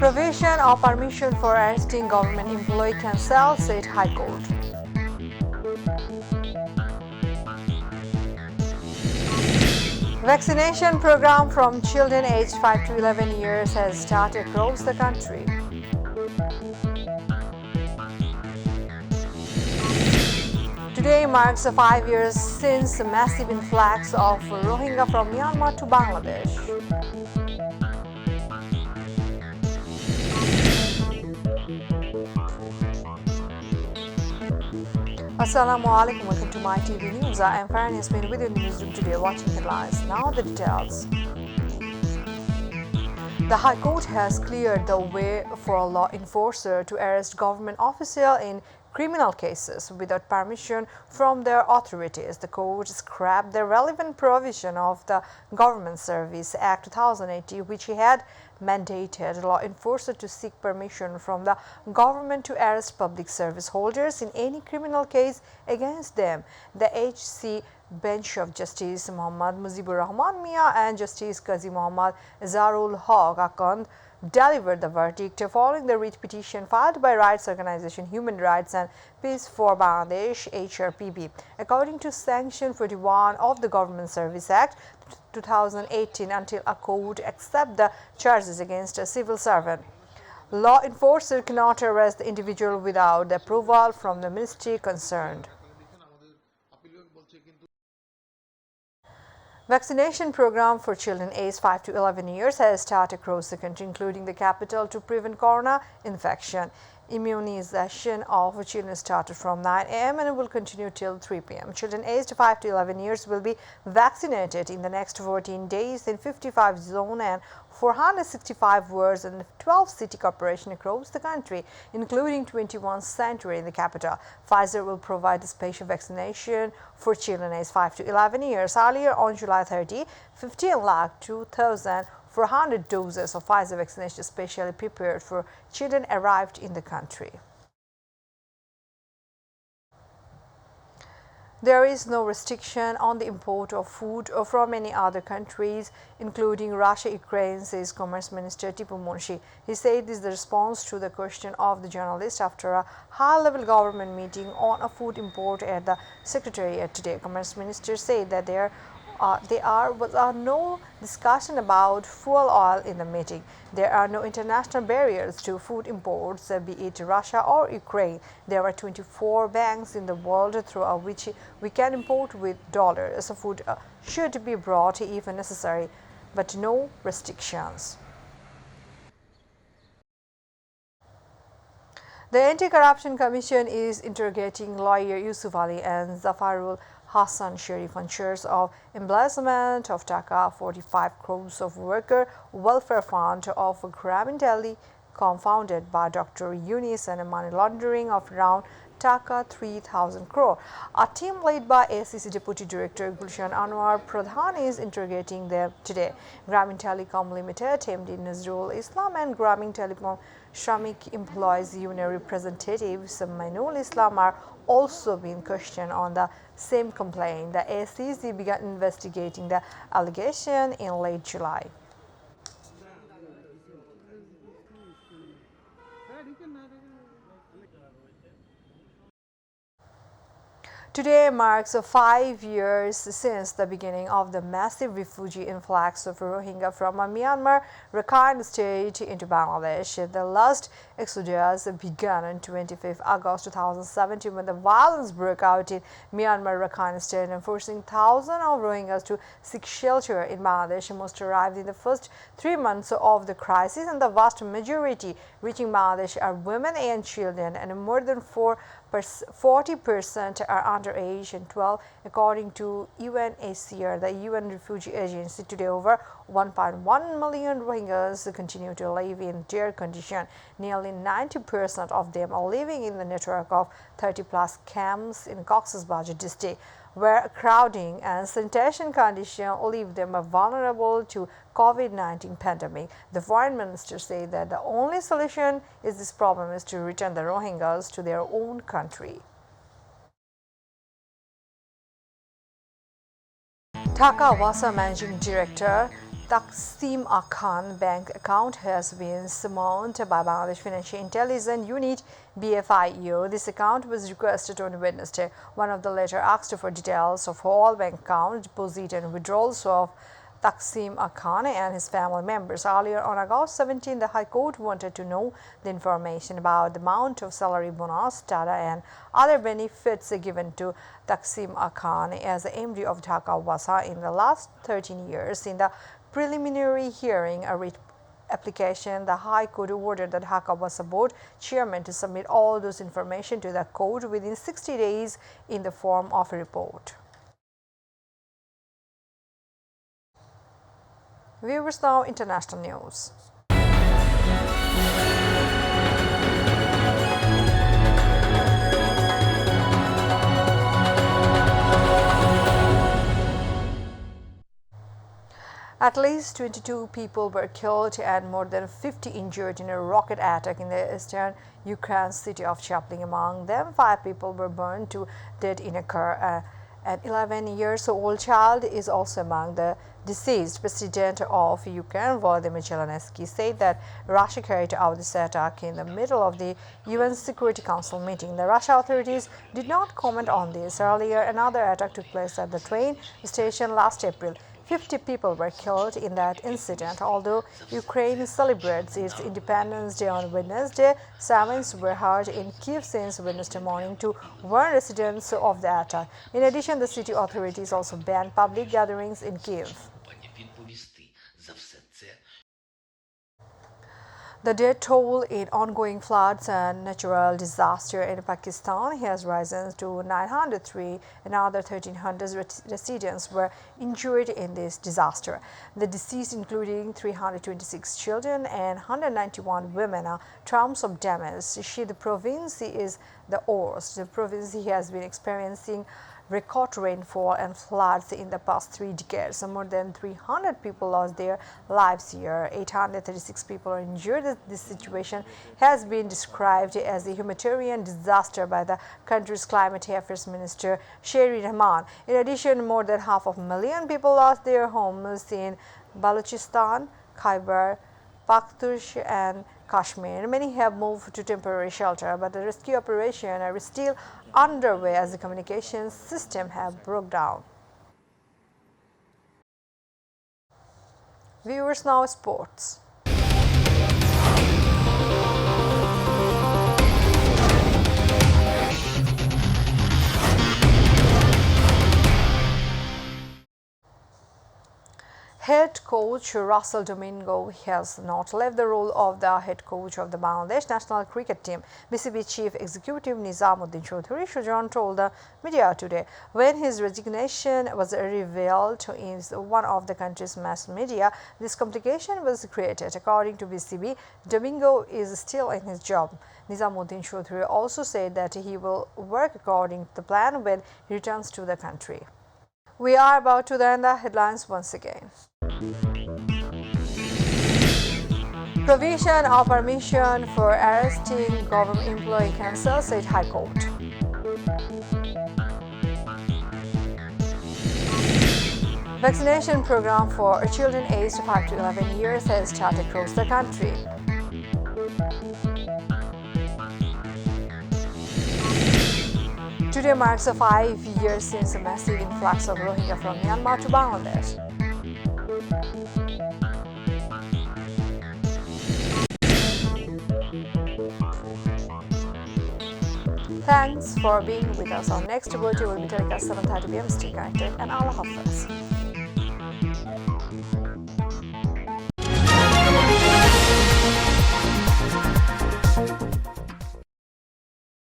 Provision of permission for arresting government employee cancelled, said High Court. Vaccination program from children aged 5 to 11 years has started across the country. Today marks 5 years since a massive influx of Rohingya from Myanmar to Bangladesh. Assalamu alaikum, welcome to myTV News. I am Farhan Yasmin with you in the newsroom today watching headlines. Now the details. The High Court has cleared the way for a law enforcer to arrest government official in criminal cases without permission from their authorities. The court scrapped the relevant provision of the Government Service Act 2080, which had mandated law enforcer to seek permission from the government to arrest public service holders in any criminal case against them. The HC bench of Justice Muhammad Mujibur Rahman Mia and Justice Qazi Muhammad Zarul Haq Akand delivered the verdict following the writ petition filed by rights organization Human Rights and Peace for Bangladesh (HRPB). According to Section 41 of the Government Service Act 2018, until a court accepts the charges against a civil servant, law enforcer cannot arrest the individual without the approval from the ministry concerned. Vaccination program for children aged 5 to 11 years has started across the country, including the capital, to prevent corona infection. Immunization of children started from 9 a.m. and will continue till 3 p.m. Children aged 5 to 11 years will be vaccinated in the next 14 days in 55 zones and 465 wards and 12 city corporations across the country, including 21 centers in the capital. Pfizer will provide a special vaccination for children aged 5 to 11 years. Earlier on July 30, 15,02,400 doses of Pfizer vaccination specially prepared for children arrived in the country. There is no restriction on the import of food from any other countries, including Russia, Ukraine, says Commerce Minister Tipu Munshi. He said this is the response to the question of the journalist after a high-level government meeting on a food import at the Secretariat today. Commerce Minister said that there was no discussion about fuel oil in the meeting. There are no international barriers to food imports, be it Russia or Ukraine. There are 24 banks in the world through which we can import with dollars. Food should be brought if necessary, but no restrictions. The Anti-Corruption Commission is interrogating lawyer Yusuf Ali and Zafarul Hassan Sharif on shares of embezzlement of Taka 45 crores of worker welfare fund of Grameen Telecom founded by Dr. Yunus and money laundering of around Taka 3,000 crore. A team led by ACC Deputy Director Gulshan Anwar Pradhan is interrogating them today. Grameen Telecom Limited, MD Nazrul Islam and Grameen Telecom Shramik Employees Union representatives Mainul Islam are also being questioned on the same complaint. The ACC began investigating the allegation in late July. Today marks 5 years since the beginning of the massive refugee influx of Rohingya from Myanmar Rakhine state into Bangladesh. The last exodus began on 25 August 2017 when the violence broke out in Myanmar Rakhine state and forcing thousands of Rohingyas to seek shelter in Bangladesh. Most arrived in the first 3 months of the crisis, and the vast majority reaching Bangladesh are women and children, and more than 40% are underage and 12, according to UNHCR, the UN Refugee Agency. Today, over 1.1 million Rohingyas continue to live in dire condition. Nearly 90% of them are living in the network of 30-plus camps in Cox's Bazar district, where crowding and sanitation conditions leave them vulnerable to COVID-19 pandemic. The foreign minister said that the only solution is this problem is to return the Rohingyas to their own country. Dhaka Wasa Managing Director Taksim Khan bank account has been summoned by Bangladesh Financial Intelligence Unit (BFIU). This account was requested on Wednesday. One of the letter asked for details of all bank account deposit and withdrawals of Taksim Khan and his family members. Earlier on August 17, the High Court wanted to know the information about the amount of salary bonus, data and other benefits given to Taksim Khan as the MD of Dhaka Wasa in the last 13 years. In the preliminary hearing, a writ application, the High Court ordered the Dhaka Wasa Board chairman to submit all those information to the court within 60 days in the form of a report. Viewers, now international news. At least 22 people were killed and more than 50 injured in a rocket attack in the eastern Ukraine city of Chaplin. Among them, 5 people were burned to death in a car. An 11-year-old child is also among the deceased. President of Ukraine, Volodymyr Zelensky, said that Russia carried out this attack in the middle of the UN Security Council meeting. The Russian authorities did not comment on this. Earlier, another attack took place at the train station last April. 50 people were killed in that incident. Although Ukraine celebrates its Independence Day on Wednesday, sirens were heard in Kiev since Wednesday morning to warn residents of the attack. In addition, the city authorities also banned public gatherings in Kiev. The death toll in ongoing floods and natural disaster in Pakistan has risen to 903. Another 1,300 residents were injured in this disaster. The deceased, including 326 children and 191 women, are terms of damage. The province is the worst. The province has been experiencing record rainfall and floods in the past 3 decades. More than 300 people lost their lives here. 836 people are injured. This situation has been described as a humanitarian disaster by the country's climate affairs minister, Sherry Rahman. In addition, more than 500,000 people lost their homes in Balochistan, Khyber Pakhtunkhwa and Kashmir. Many have moved to temporary shelter, but the rescue operation are still underway as the communication system have broke down. Viewers, now sports. Head coach Russell Domingo has not left the role of the head coach of the Bangladesh national cricket team. BCB chief executive Nizamuddin Chaudhuri Sujan told the media today when his resignation was revealed in one of the country's mass media, this complication was created. According to BCB, Domingo is still in his job. Nizamuddin Chaudhuri also said that he will work according to the plan when he returns to the country. We are about to end the headlines once again. Provision of permission for arresting government employee cancelled, said High Court. Vaccination program for children aged 5 to 11 years has started across the country. Today marks 5 years since a massive influx of Rohingya from Myanmar to Bangladesh. Thanks for being with us. Our next bulletin will be telecast 7:30 p.m. Stay connected and Allah Hafiz.